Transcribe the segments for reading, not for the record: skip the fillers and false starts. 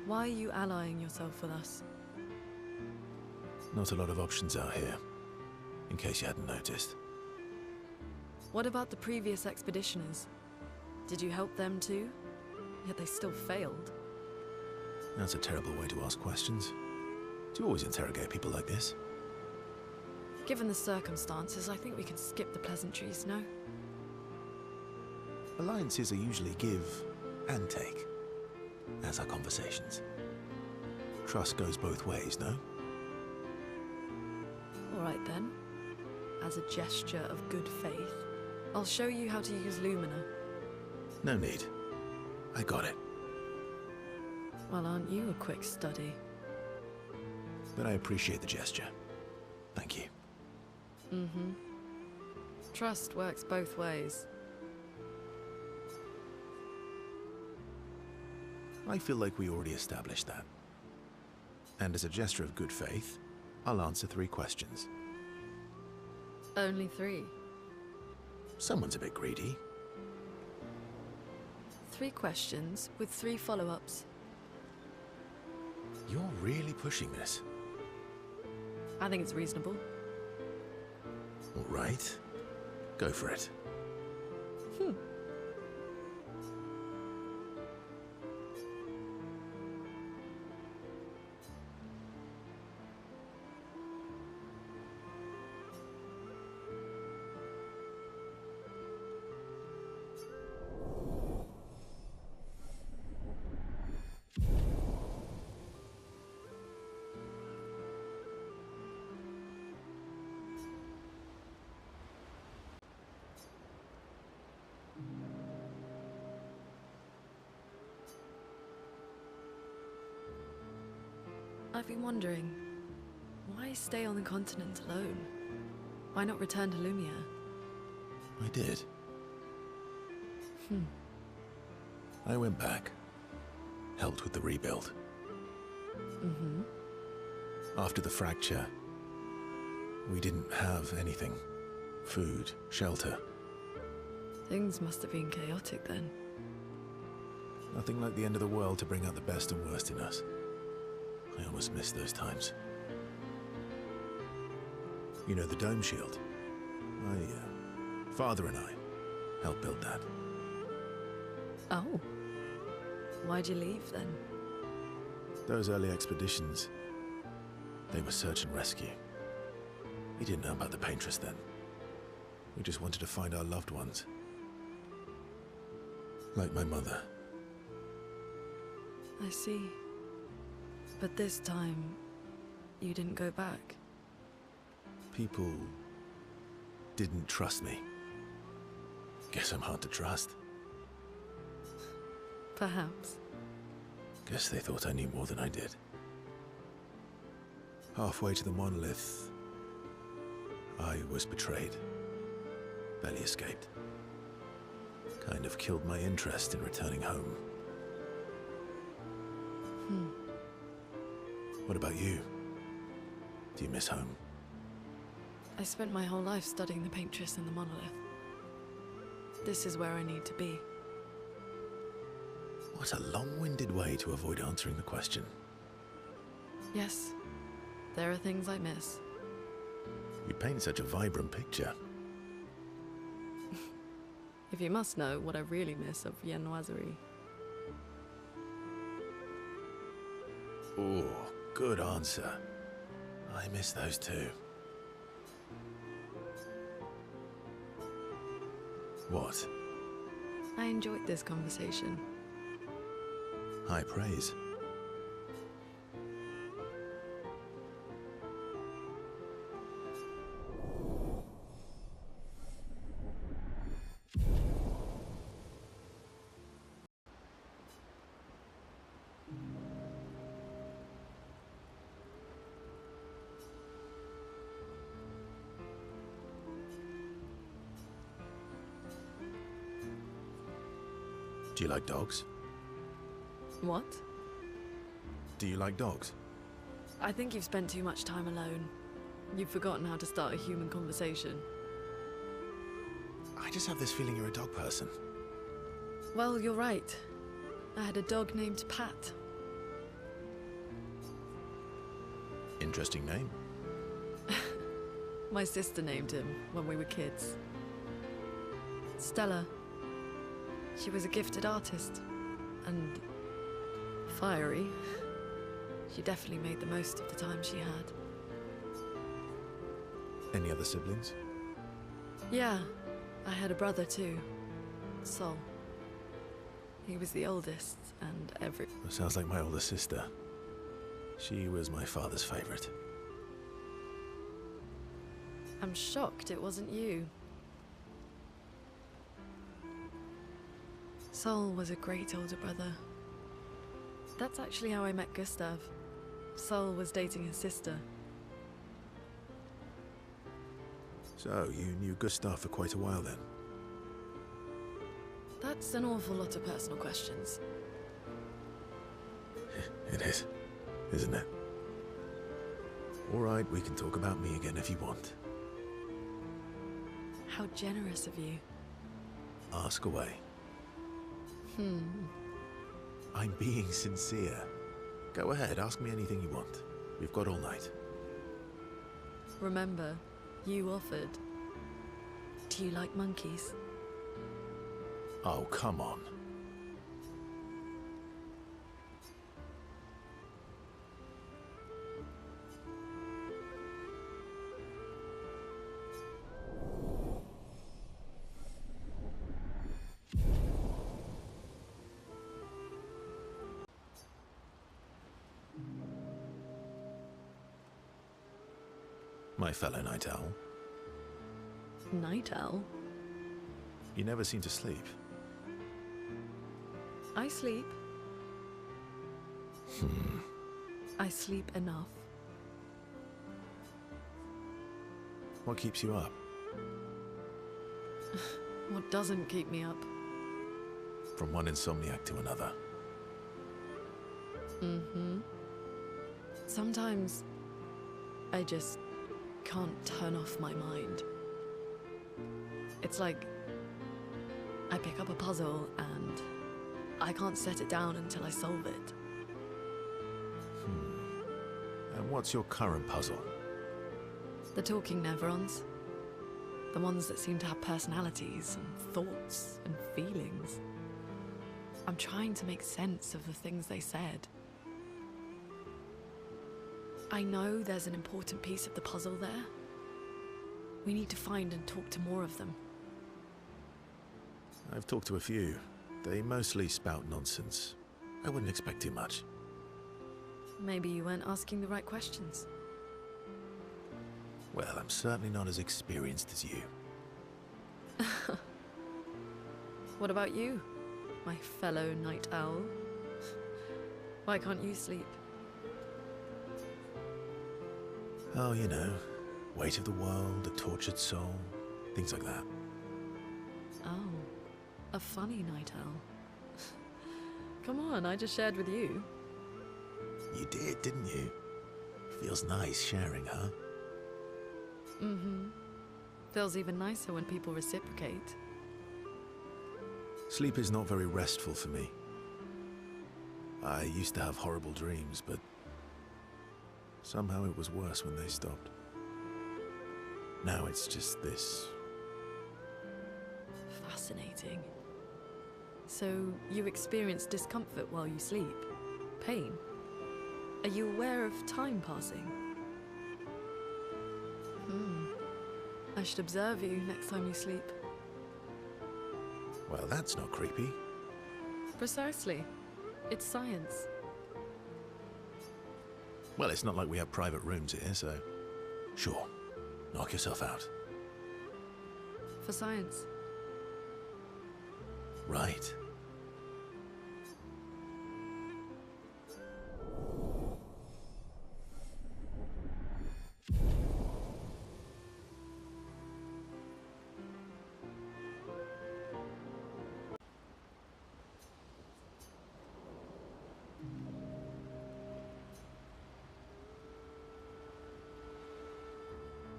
Why are you allying yourself with us? Not a lot of options out here, in case you hadn't noticed. What about the previous expeditioners? Did you help them too? Yet they still failed. That's a terrible way to ask questions. Do you always interrogate people like this? Given the circumstances, I think we can skip the pleasantries, no? Alliances are usually give and take, as are conversations. Trust goes both ways, no? All right then. As a gesture of good faith, I'll show you how to use Lumina. No need. I got it. Well, aren't you a quick study? But I appreciate the gesture. Thank you. Mm-hmm. Trust works both ways. I feel like we already established that. And as a gesture of good faith, I'll answer 3 questions. Only 3? Someone's a bit greedy. 3 questions with 3 follow-ups. You're really pushing this. I think it's reasonable. All right. Go for it. I've been wondering, why stay on the continent alone? Why not return to Lumia? I did. I went back. Helped with the rebuild. Mm-hmm. After the fracture, we didn't have anything. Food, shelter. Things must have been chaotic then. Nothing like the end of the world to bring out the best and worst in us. I almost miss those times. You know the dome shield? Father and I helped build that. Oh. Why'd you leave then? Those early expeditions, they were search and rescue. We didn't know about the paintress then. We just wanted to find our loved ones. Like my mother. I see. But this time, you didn't go back. People didn't trust me. Guess I'm hard to trust. Perhaps. Guess they thought I knew more than I did. Halfway to the monolith, I was betrayed. Barely escaped. Kind of killed my interest in returning home. What about you? Do you miss home? I spent my whole life studying the paintress and the monolith. This is where I need to be. What a long-winded way to avoid answering the question. Yes, there are things I miss. You paint such a vibrant picture. If you must know what I really miss of viennoiserie. Oh, good answer. I miss those too. What? I enjoyed this conversation. High praise. Do you like dogs? What? Do you like dogs? I think you've spent too much time alone. You've forgotten how to start a human conversation. I just have this feeling you're a dog person. Well, you're right. I had a dog named Pat. Interesting name. My sister named him when we were kids. Stella. She was a gifted artist. And fiery. She definitely made the most of the time she had. Any other siblings? Yeah, I had a brother too. Sol. He was the oldest, and Sounds like my older sister. She was my father's favorite. I'm shocked it wasn't you. Sol was a great older brother. That's actually how I met Gustav. Sol was dating his sister. So, you knew Gustav for quite a while then? That's an awful lot of personal questions. It is, isn't it? All right, we can talk about me again if you want. How generous of you. Ask away. I'm being sincere. Go ahead, ask me anything you want. We've got all night. Remember, you offered. Do you like monkeys? Oh, come on. My fellow night owl. Night owl? You never seem to sleep. I sleep. I sleep enough. What keeps you up? What doesn't keep me up? From one insomniac to another. Sometimes I just can't turn off my mind. It's like I pick up a puzzle and I can't set it down until I solve it. And what's your current puzzle? The talking Neverons. The ones that seem to have personalities and thoughts and feelings. I'm trying to make sense of the things they said. I know there's an important piece of the puzzle there. We need to find and talk to more of them. I've talked to a few. They mostly spout nonsense. I wouldn't expect too much. Maybe you weren't asking the right questions. Well, I'm certainly not as experienced as you. What about you, my fellow night owl? Why can't you sleep? Oh, you know, weight of the world, a tortured soul, things like that. Oh, a funny night owl. Come on, I just shared with you. You did, didn't you? Feels nice sharing, huh? Feels even nicer when people reciprocate. Sleep is not very restful for me. I used to have horrible dreams, but somehow it was worse when they stopped. Now it's just this. Fascinating. So, you experience discomfort while you sleep? Pain? Are you aware of time passing? I should observe you next time you sleep. Well, that's not creepy. Precisely. It's science. Well, it's not like we have private rooms here, so sure, knock yourself out. For science. Right.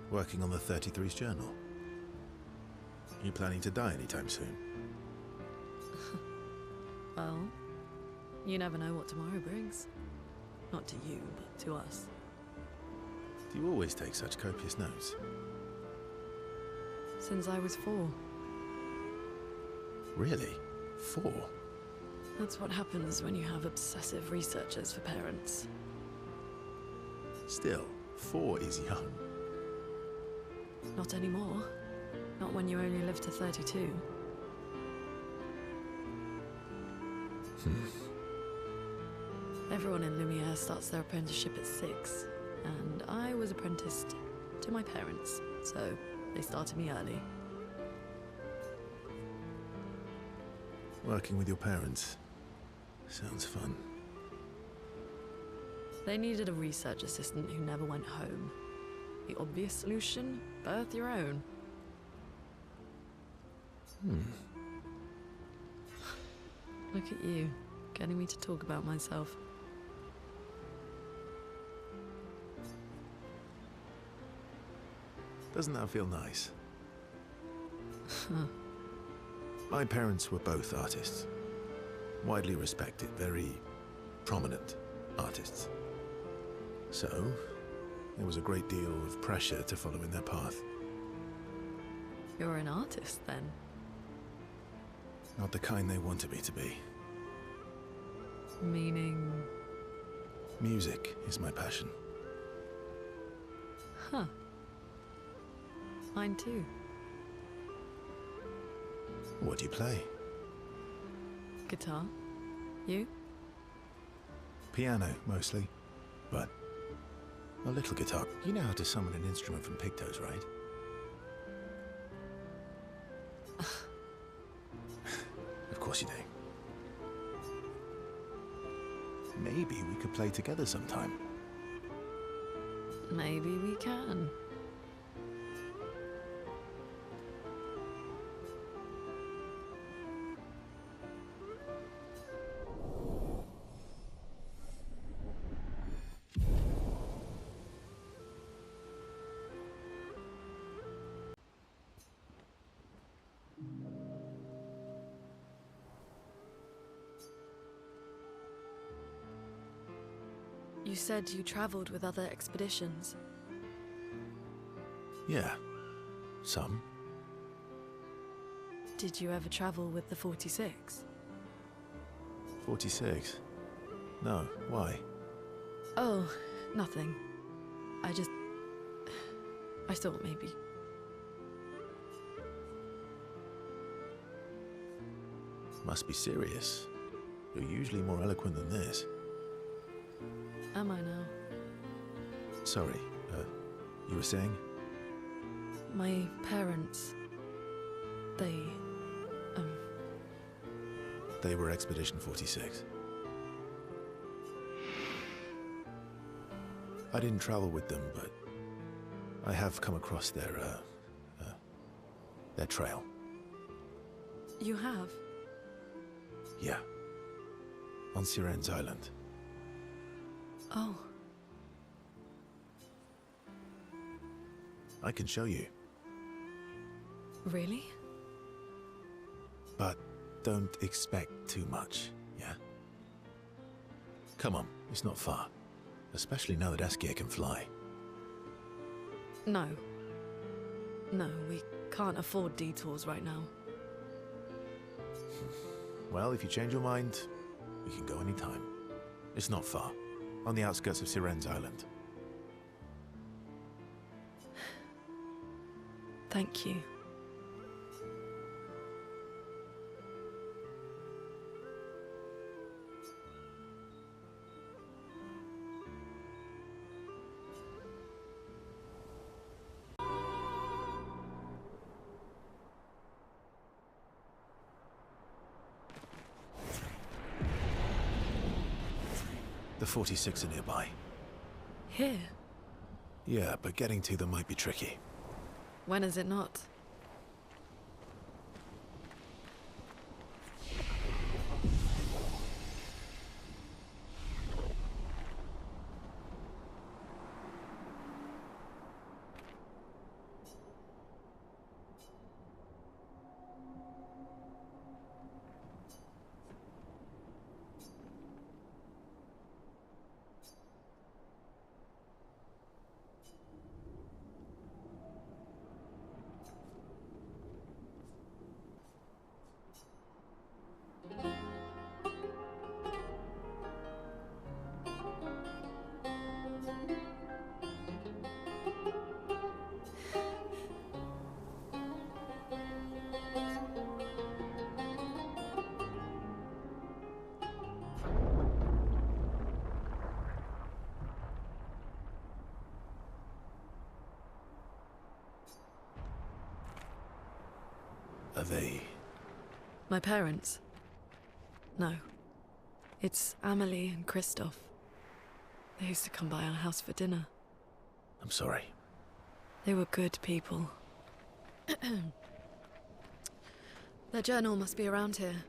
Working on the 33's journal. You planning to die anytime soon? Well, you never know what tomorrow brings. Not to you, but to us. Do you always take such copious notes? Since I was 4. Really? 4? That's what happens when you have obsessive researchers for parents. Still, 4 is young. Not anymore. Not when you only live to 32. Everyone in Lumiere starts their apprenticeship at 6, and I was apprenticed to my parents, so they started me early. Working with your parents. Sounds fun. They needed a research assistant who never went home. The obvious solution? Birth your own. Look at you, getting me to talk about myself. Doesn't that feel nice? My parents were both artists. Widely respected, very prominent artists. So, there was a great deal of pressure to follow in their path. You're an artist, then? Not the kind they wanted me to be. Meaning? Music is my passion. Huh. Mine too. What do you play? Guitar. You? Piano, mostly. But a little guitar. You know how to summon an instrument from pigtoes, right? Of course you do. Maybe we could play together sometime. Maybe we can. You said you traveled with other expeditions. Yeah. Some. Did you ever travel with the 46? 46? No, why? Oh, nothing. I thought maybe. Must be serious. You're usually more eloquent than this. Am I now? Sorry, you were saying? My parents, They were Expedition 46. I didn't travel with them, but I have come across their trail. You have? Yeah. On Siren's Island. Oh. I can show you. Really? But don't expect too much, yeah? Come on, it's not far. Especially now that S.A.S can fly. No. No, we can't afford detours right now. Well, if you change your mind, we can go anytime. It's not far. On the outskirts of Siren's Island. Thank you. The 46 are nearby. Here? Yeah, but getting to them might be tricky. When is it not? Are they... My parents? No. It's Amelie and Christoph. They used to come by our house for dinner. I'm sorry. They were good people. Their journal must be around here.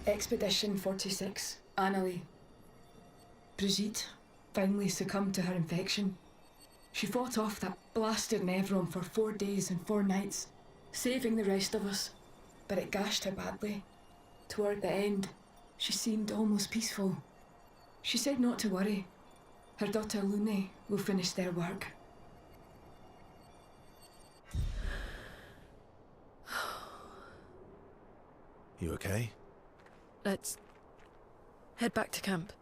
Expedition 46, Annalie. Brigitte finally succumbed to her infection. She fought off that blasted Nevron for 4 days and 4 nights, saving the rest of us, but it gashed her badly. Toward the end, she seemed almost peaceful. She said not to worry. Her daughter Lune will finish their work. You okay? Let's head back to camp.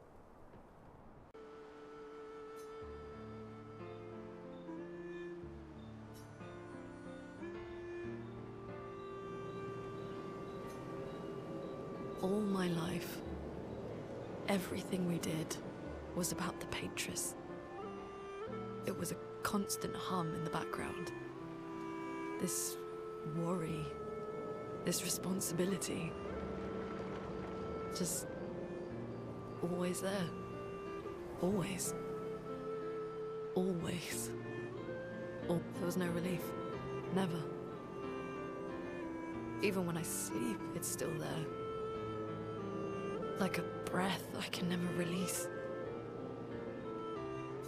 All my life, everything we did was about the Patris. It was a constant hum in the background. This worry, this responsibility. Just always there. Always. Always. Or there was no relief. Never. Even when I sleep, it's still there. Like a breath I can never release.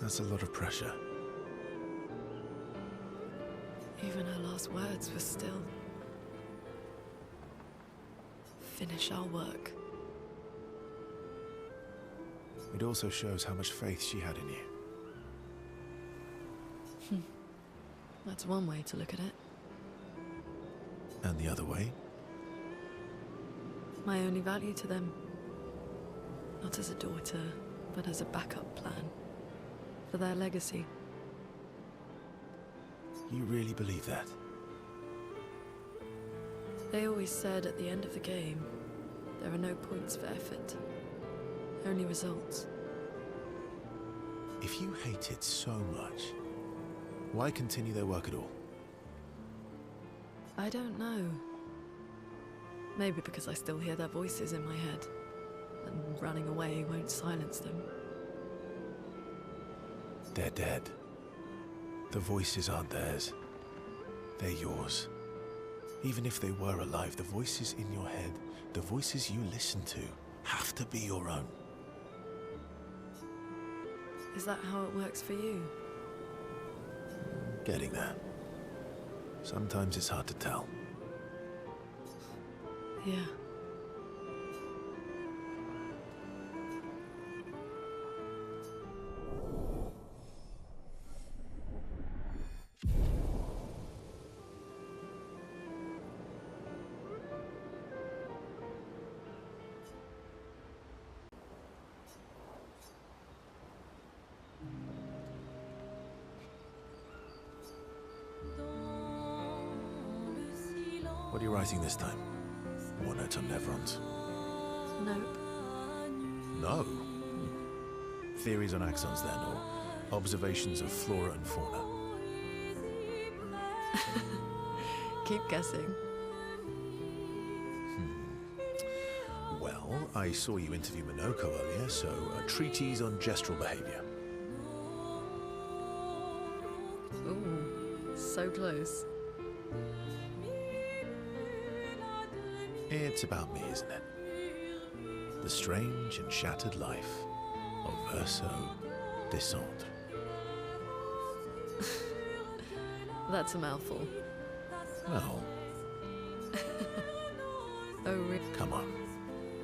That's a lot of pressure. Even her last words were still... finish our work. It also shows how much faith she had in you. That's one way to look at it. And the other way? My only value to them. Not as a daughter, but as a backup plan. For their legacy. You really believe that? They always said at the end of the game, there are no points for effort. Only results. If you hate it so much, why continue their work at all? I don't know. Maybe because I still hear their voices in my head, and running away won't silence them. They're dead. The voices aren't theirs. They're yours. Even if they were alive, the voices in your head, the voices you listen to, have to be your own. Is that how it works for you? Getting there. Sometimes it's hard to tell. Yeah. What are you writing this time? More notes on Nevrons? Nope. No? Theories on axons then, or observations of flora and fauna? Keep guessing. Well, I saw you interview Minoko earlier, so a treatise on gestural behavior. Ooh, so close. It's about me, isn't it? The strange and shattered life of Verso Descendre. That's a mouthful. Well, Oh, really? come on.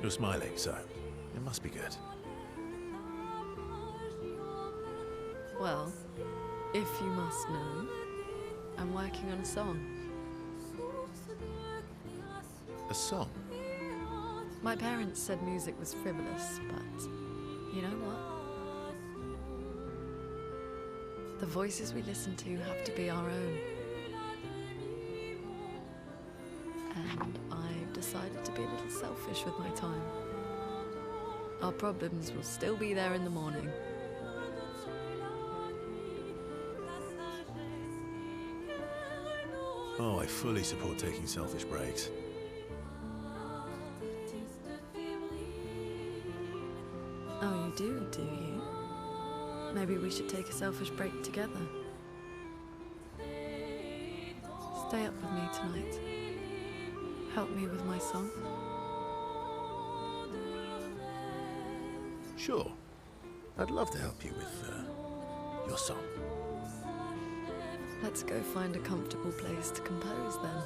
You're smiling, so it must be good. Well, if you must know, I'm working on a song. A song? My parents said music was frivolous, but you know what? The voices we listen to have to be our own. And I've decided to be a little selfish with my time. Our problems will still be there in the morning. Oh, I fully support taking selfish breaks. Oh, you do you? Maybe we should take a selfish break together. Stay up with me tonight. Help me with my song. Sure. I'd love to help you with your song. Let's go find a comfortable place to compose then.